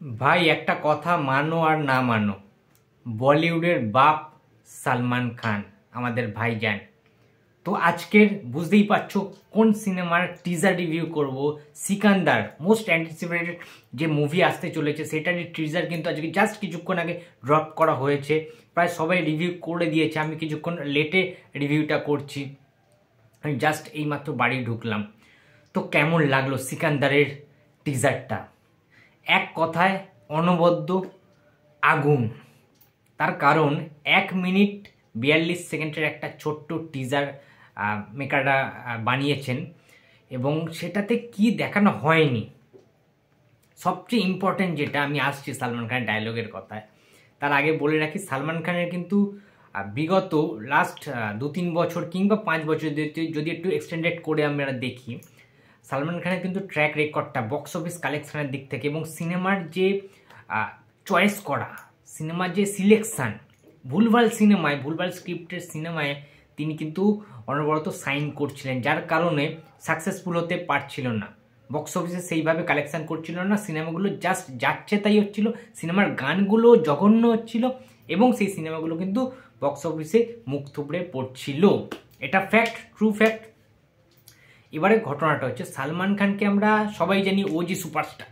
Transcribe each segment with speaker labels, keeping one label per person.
Speaker 1: ভাই একটা কথা মানো আর না মানো, বলিউডের বাপ সালমান খান আমাদের ভাইজান। তো আজকের বুঝতেই পারছো কোন সিনেমার টিজার রিভিউ করব। সিকান্দার মোস্ট অ্যান্টিসিপেটেড যে মুভি আসতে চলেছে সেটারই টিজার কিন্তু আজকে জাস্ট কিছুক্ষণ আগে ড্রপ করা হয়েছে। প্রায় সবাই রিভিউ করে দিয়েছে, আমি কিছুক্ষণ লেটে রিভিউটা করছি। আমি জাস্ট এইমাত্র বাড়ি ঢুকলাম। তো কেমন লাগলো সিকান্দারের টিজারটা? এক কথায় অনবদ্য আগুন। তার কারণ 1 মিনিট 42 সেকেন্ডের একটা ছোট্ট টিজার মেকাররা বানিয়েছেন, এবং সেটাতে কি দেখানো হয়নি। সবচেয়ে ইম্পর্টেন্ট যেটা, আমি আসছি সালমান খানের ডায়লগের কথায়, তার আগে বলে রাখি সালমান খানের কিন্তু বিগত লাস্ট 2-3 বছর কিংবা 5 বছর যদি একটু এক্সটেন্ডেড করে আমরা দেখি, সালমান খানের কিন্তু ট্র্যাক রেকর্ডটা বক্স অফিস কালেকশনের দিক থেকে এবং সিনেমার যে চয়েস করা, সিনেমার যে সিলেকশান, ভুলভাল সিনেমায়, ভুলভাল স্ক্রিপ্টের সিনেমায় তিনি কিন্তু অনবরত সাইন করছিলেন, যার কারণে সাকসেসফুল হতে পারছিল না। বক্স অফিসে সেইভাবে কালেকশন করছিল না, সিনেমাগুলো জাস্ট যাচ্ছে তাই হচ্ছিল, সিনেমার গানগুলো জঘন্য হচ্ছিল, এবং সেই সিনেমাগুলো কিন্তু বক্স অফিসে মুখ থুবড়ে পড়ছিল। এটা ফ্যাক্ট, ট্রু ফ্যাক্ট। এবারে ঘটনাটা হচ্ছে, সালমান খানকে আমরা সবাই জানি ওজি সুপারস্টার।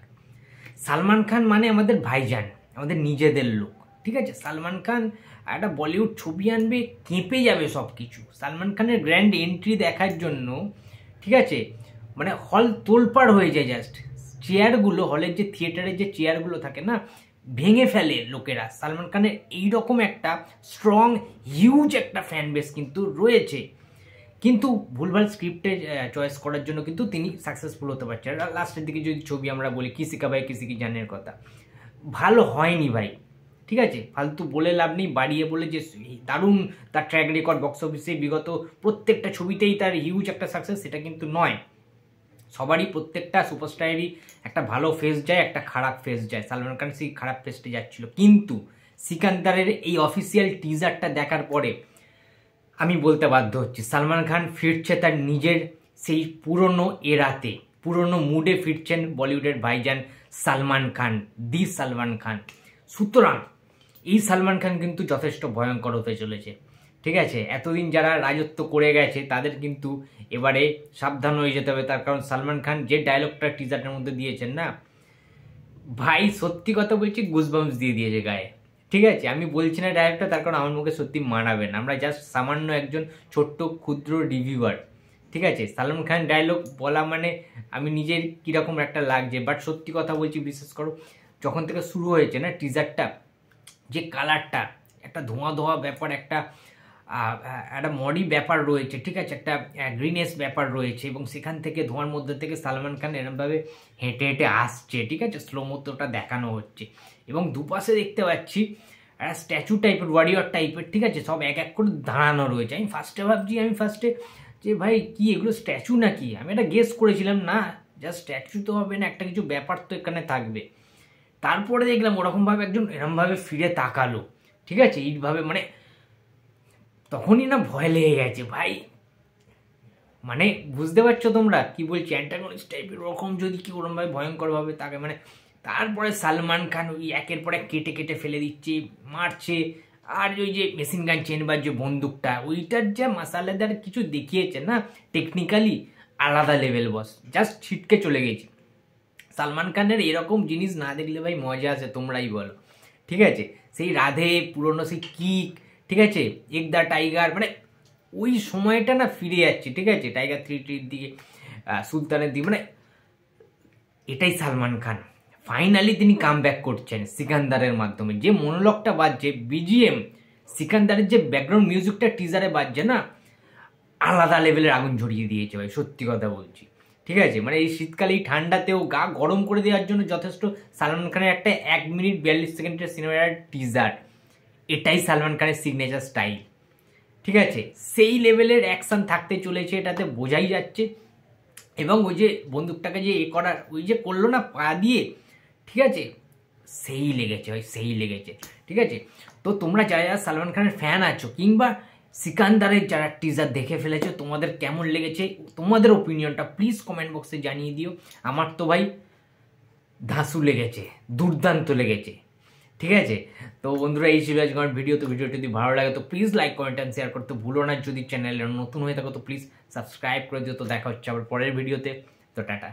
Speaker 1: সালমান খান মানে আমাদের ভাইজান, আমাদের নিজেদের লোক, ঠিক আছে। সালমান খান একটা বলিউড ছবি আনবে, কেঁপে যাবে সব কিছু। সালমান খানের গ্র্যান্ড এন্ট্রি দেখার জন্য, ঠিক আছে, মানে হল তোলপাড় হয়ে যায়। জাস্ট চেয়ারগুলো, হলের যে থিয়েটারের যে চেয়ারগুলো থাকে না, ভেঙে ফেলে লোকেরা। সালমান খানের এইরকম একটা স্ট্রং হিউজ একটা ফ্যান বেস কিন্তু রয়েছে, কিন্তু ভুলভাল স্ক্রিপ্টে চয়েস করার জন্য কিন্তু তিনি সাকসেসফুল হতে পারছেন। লাস্টের দিকে যদি ছবি আমরা বলি, কিসি কা ভাই কিসি কি জানের কথা, ভালো হয়নি ভাই, ঠিক আছে। ফালতু বলে লাভ নেই, বাড়িয়ে বলে যে দারুণ তার ট্র্যাক রেকর্ড বক্স অফিসে বিগত প্রত্যেকটা ছবিতেই তার হিউজ একটা সাকসেস, সেটা কিন্তু নয়। সবারই প্রত্যেকটা সুপারস্টারেরই একটা ভালো ফেস যায়, একটা খারাপ ফেস যায়। সালমান খান সেই খারাপ ফেসটি যাচ্ছিল, কিন্তু সিকান্দারের এই অফিসিয়াল টিজারটা দেখার পরে আমি বলতে বাধ্য হচ্ছি, সালমান খান ফিরছে তার নিজের সেই পুরনো এরাতে, পুরনো মুডে ফিরছেন বলিউডের ভাইজান সালমান খান, দি সালমান খান। সুতরাং এই সালমান খান কিন্তু যথেষ্ট ভয়ঙ্কর হতে চলেছে, ঠিক আছে। এতদিন যারা রাজত্ব করে গেছে তাদের কিন্তু এবারে সাবধান হয়ে যেতে হবে। তার কারণ সালমান খান যে ডায়লগটা টিজারের মধ্যে দিয়েছেন না ভাই, সত্যি কথা বলছি, গুজবাম্পস দিয়ে দিয়েছে গায়ে, ঠিক আছে। আমি বলছি না ডায়লগটা, তার কারণ আমার মুখে সত্যি মানাবে না, আমরা জাস্ট সামান্য একজন ছোট্ট ক্ষুদ্র রিভিউয়ার, ঠিক আছে। সালমান খান ডায়লগ বলা মানে আমি নিজের কীরকম একটা লাগছে, বাট সত্যি কথা বলছি, বিশেষ করো যখন থেকে শুরু হয়েছে না টিজারটা, যে কালারটা, একটা ধোঁয়া ধোঁয়া ব্যাপার, একটা একটা মডি ব্যাপার রয়েছে, ঠিক আছে, একটা গ্রিনেস ব্যাপার রয়েছে, এবং সেখান থেকে ধোঁয়ার মধ্যে থেকে সালমান খান এরমভাবে হেঁটে হেঁটে আসছে, ঠিক আছে, স্লো মোটোটা দেখানো হচ্ছে, এবং দুপাশে দেখতে পাচ্ছি একটা স্ট্যাচু টাইপের, ওয়ারিয়র টাইপের, ঠিক আছে, সব এক এক করে দাঁড়ানো রয়েছে। আমি ফার্স্টে যে ভাই কি এগুলো স্ট্যাচু নাকি, আমি একটা গেস করেছিলাম, না জাস্ট স্ট্যাচু তো হবে না, একটা কিছু ব্যাপার তো এখানে থাকবে। তারপরে দেখলাম ওরকমভাবে একজন এরমভাবে ফিরে তাকালো, ঠিক আছে, এইভাবে, মানে তখনই না ভয় লেগে গেছে ভাই। মানে বুঝতে পারছো তোমরা কি বলছি, অ্যান্টাগনিস্ট টাইপের ওরকম যদি কি ওরমভাবে ভয়ঙ্করভাবে তাকে, মানে তারপরে সালমান খান ওই একের পর এক কেটে কেটে ফেলে দিচ্ছে, মারছে, আর ওই যে মেশিন গান চেনবার যে বন্দুকটা, ওইটার যা মাসালেদার কিছু দেখিয়েছে না, টেকনিক্যালি আলাদা লেভেল বস, জাস্ট ছিটকে চলে গেছে। সালমান খানের এরকম জিনিস না দেখলে ভাই মজা আছে, তোমরাই বলো, ঠিক আছে। সেই রাধে, পুরনো সেই কিক, ঠিক আছে, এক দ্য টাইগার, মানে ওই সময়টা না ফিরে যাচ্ছে, ঠিক আছে, টাইগার 3-টির দিকে, সুলতানের দিকে, মানে এটাই সালমান খান। ফাইনালি তিনি কাম ব্যাক করছেন সিকান্দারের মাধ্যমে। যে মনোলগটা বাজছে, বিজিএম, সিকান্দারের যে ব্যাকগ্রাউন্ড মিউজিকটা টিজারে বাজছে না, আলাদা লেভেলের আগুন ঝরিয়ে দিয়েছে ভাই, সত্যি কথা বলছি, ঠিক আছে। মানে এই শীতকালে, এই ঠান্ডাতেও গা গরম করে দেওয়ার জন্য যথেষ্ট সালমান খানের একটা 1 মিনিট 42 সেকেন্ডের সিনেমার টিজার। এটাই সালমান খানের সিগনেচার স্টাইল, ঠিক আছে। সেই লেভেলের অ্যাকশন থাকতে চলেছে, এটাতে বোঝাই যাচ্ছে। এবং ওই যে বন্দুকটাকে যে করার, ওই যে করলো না পা দিয়ে, ঠিক আছে, সেই লেগেছে ভাই, সেই লেগেছে, ঠিক আছে। তো তোমরা যারা যারা সালমান খানের ফ্যান আছো, কিংবা সিকান্দারের যারা টিজার দেখে ফেলেছো, তোমাদের কেমন লেগেছে, তোমাদের ওপিনিয়নটা প্লিজ কমেন্ট বক্সে জানিয়ে দিও। আমার তো ভাই ধাঁসু লেগেছে, দুর্দান্ত লেগেছে। ঠিক আছে, তো বন্ধুরা এই ছিল আজকে আমার ভিডিও। তো ভিডিও যদি ভালো লাগে তো please like comment and share করতে ভুলো না। যদি চ্যানেলে নতুন হয়ে থাকো তো প্লিজ সাবস্ক্রাইব করে দিও। তো দেখা হচ্ছে আবার পরের ভিডিওতে। তো টাটা।